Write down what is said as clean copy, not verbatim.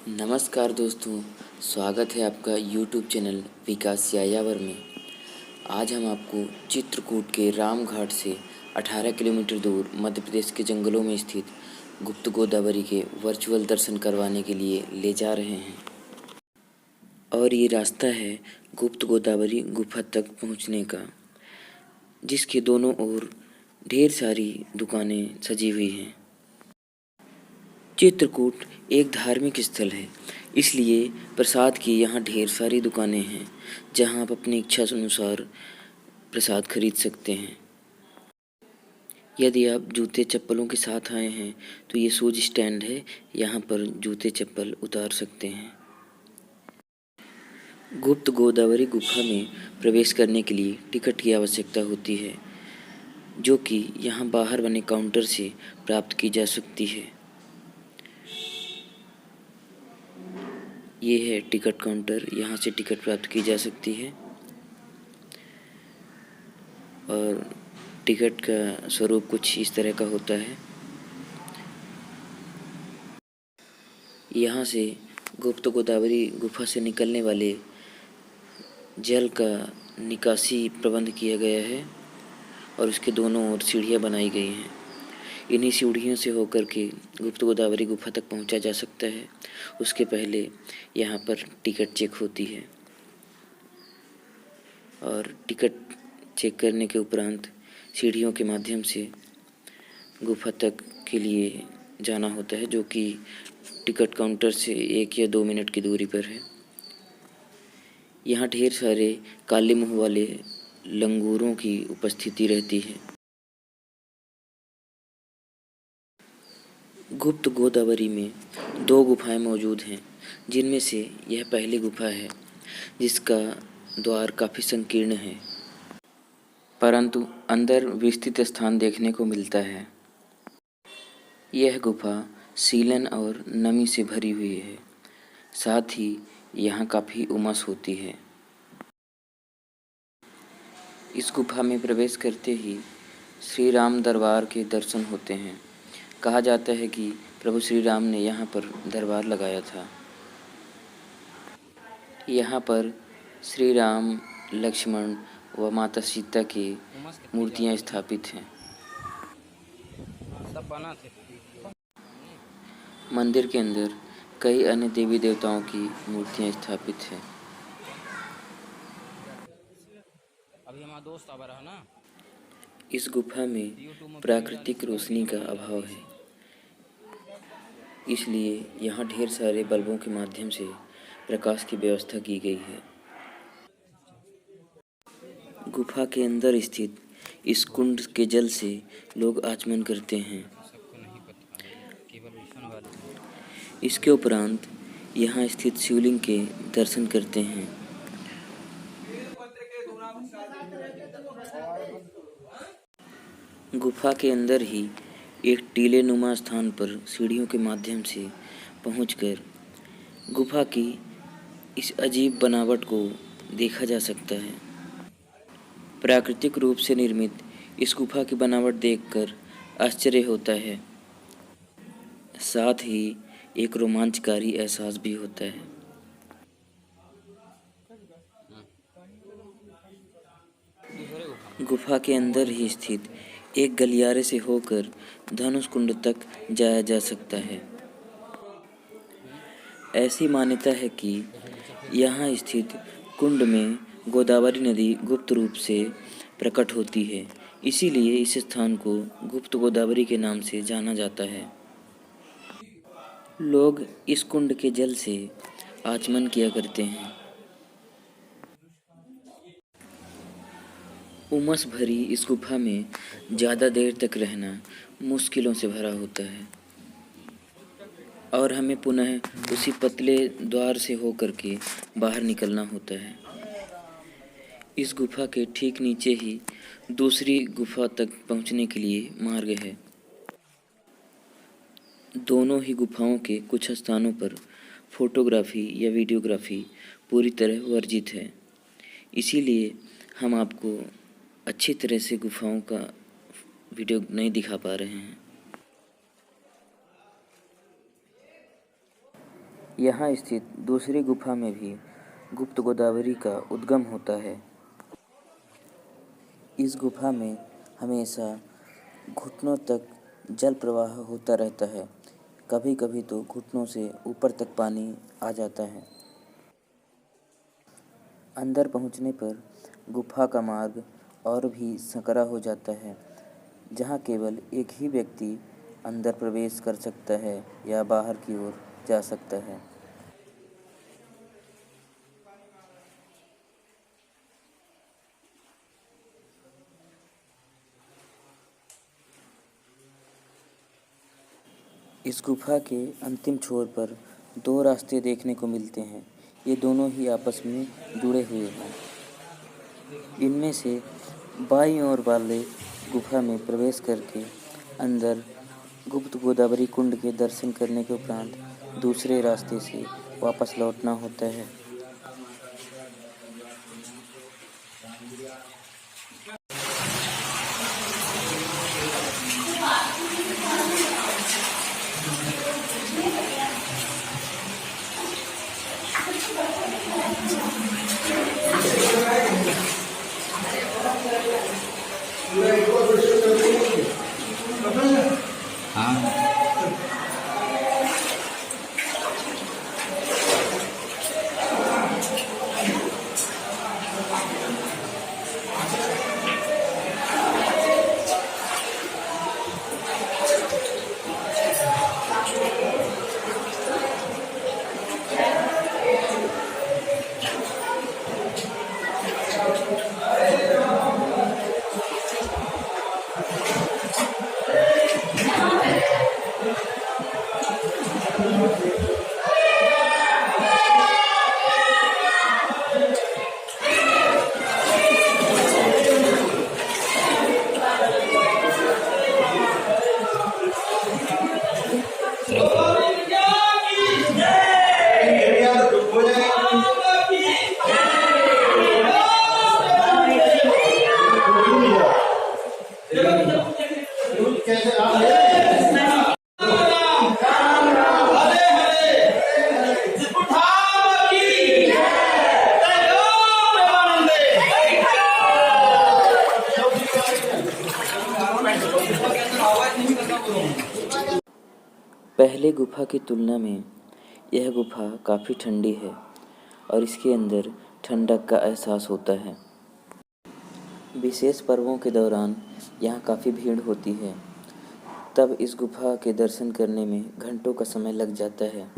नमस्कार दोस्तों, स्वागत है आपका YouTube चैनल विकास यायावर में। आज हम आपको चित्रकूट के राम घाट से 18 किलोमीटर दूर मध्य प्रदेश के जंगलों में स्थित गुप्त गोदावरी के वर्चुअल दर्शन करवाने के लिए ले जा रहे हैं। और ये रास्ता है गुप्त गोदावरी गुफा तक पहुंचने का, जिसके दोनों ओर ढेर सारी दुकानें सजी हुई हैं। चित्रकूट एक धार्मिक स्थल है, इसलिए प्रसाद की यहाँ ढेर सारी दुकानें हैं जहाँ आप अपनी इच्छा अनुसार प्रसाद खरीद सकते हैं। यदि आप जूते चप्पलों के साथ आए हैं तो ये शूज स्टैंड है, यहाँ पर जूते चप्पल उतार सकते हैं। गुप्त गोदावरी गुफा में प्रवेश करने के लिए टिकट की आवश्यकता होती है, जो कि यहाँ बाहर बने काउंटर से प्राप्त की जा सकती है। ये है टिकट काउंटर, यहाँ से टिकट प्राप्त की जा सकती है। और टिकट का स्वरूप कुछ इस तरह का होता है। यहाँ से गुप्त गोदावरी गुफा से निकलने वाले जल का निकासी प्रबंध किया गया है और उसके दोनों ओर सीढ़ियाँ बनाई गई हैं। इन्हीं सीढ़ियों से होकर के गुप्त गोदावरी गुफा तक पहुंचा जा सकता है। उसके पहले यहाँ पर टिकट चेक होती है और टिकट चेक करने के उपरांत सीढ़ियों के माध्यम से गुफा तक के लिए जाना होता है, जो कि टिकट काउंटर से 1 या 2 मिनट की दूरी पर है। यहाँ ढेर सारे काले मुँह वाले लंगूरों की उपस्थिति रहती है। गुप्त गोदावरी में 2 गुफाएं मौजूद हैं, जिनमें से यह पहली गुफा है, जिसका द्वार काफ़ी संकीर्ण है, परंतु अंदर विस्तृत स्थान देखने को मिलता है। यह गुफा सीलन और नमी से भरी हुई है, साथ ही यहाँ काफ़ी उमस होती है। इस गुफा में प्रवेश करते ही श्री राम दरबार के दर्शन होते हैं। कहा जाता है कि प्रभु श्री राम ने यहाँ पर दरबार लगाया था। यहाँ पर श्री राम, लक्ष्मण व माता सीता की मूर्तियाँ स्थापित हैं। मंदिर के अंदर कई अन्य देवी देवताओं की मूर्तियाँ स्थापित हैं। अभी हमारा दोस्त आ रहा ना। इस गुफा में प्राकृतिक रोशनी का अभाव है, इसलिए यहाँ ढेर सारे बल्बों के माध्यम से प्रकाश की व्यवस्था की गई है। गुफा के अंदर स्थित इस कुंड के जल से लोग आचमन करते हैं। इसके उपरांत यहाँ स्थित शिवलिंग के दर्शन करते हैं। गुफा के अंदर ही एक टीले नुमा स्थान पर सीढ़ियों के माध्यम से पहुंचकर गुफा की इस अजीब बनावट को देखा जा सकता है। प्राकृतिक रूप से निर्मित इस गुफा की बनावट देखकर आश्चर्य होता है, साथ ही एक रोमांचकारी एहसास भी होता है। गुफा के अंदर ही स्थित एक गलियारे से होकर धनुष कुंड तक जाया जा सकता है। ऐसी मान्यता है कि यहाँ स्थित कुंड में गोदावरी नदी गुप्त रूप से प्रकट होती है, इसीलिए इस स्थान को गुप्त गोदावरी के नाम से जाना जाता है। लोग इस कुंड के जल से आचमन किया करते हैं। उमस भरी इस गुफा में ज़्यादा देर तक रहना मुश्किलों से भरा होता है और हमें पुनः उसी पतले द्वार से होकर के बाहर निकलना होता है। इस गुफा के ठीक नीचे ही दूसरी गुफा तक पहुंचने के लिए मार्ग है। दोनों ही गुफाओं के कुछ स्थानों पर फोटोग्राफी या वीडियोग्राफी पूरी तरह वर्जित है, इसीलिए हम आपको अच्छी तरह से गुफाओं का वीडियो नहीं दिखा पा रहे हैं। यहाँ स्थित दूसरी गुफा में भी गुप्त गोदावरी का उद्गम होता है। इस गुफा में हमेशा घुटनों तक जल प्रवाह होता रहता है, कभी कभी तो घुटनों से ऊपर तक पानी आ जाता है। अंदर पहुंचने पर गुफा का मार्ग और भी संकरा हो जाता है, जहां केवल एक ही व्यक्ति अंदर प्रवेश कर सकता है या बाहर की ओर जा सकता है। इस गुफा के अंतिम छोर पर दो रास्ते देखने को मिलते हैं। ये दोनों ही आपस में जुड़े हुए हैं। इनमें से बाईं ओर वाले गुफा में प्रवेश करके अंदर गुप्त गोदावरी कुंड के दर्शन करने के उपरांत दूसरे रास्ते से वापस लौटना होता है। पहले गुफा की तुलना में यह गुफा काफ़ी ठंडी है और इसके अंदर ठंडक का एहसास होता है। विशेष पर्वों के दौरान यहाँ काफ़ी भीड़ होती है, तब इस गुफा के दर्शन करने में घंटों का समय लग जाता है।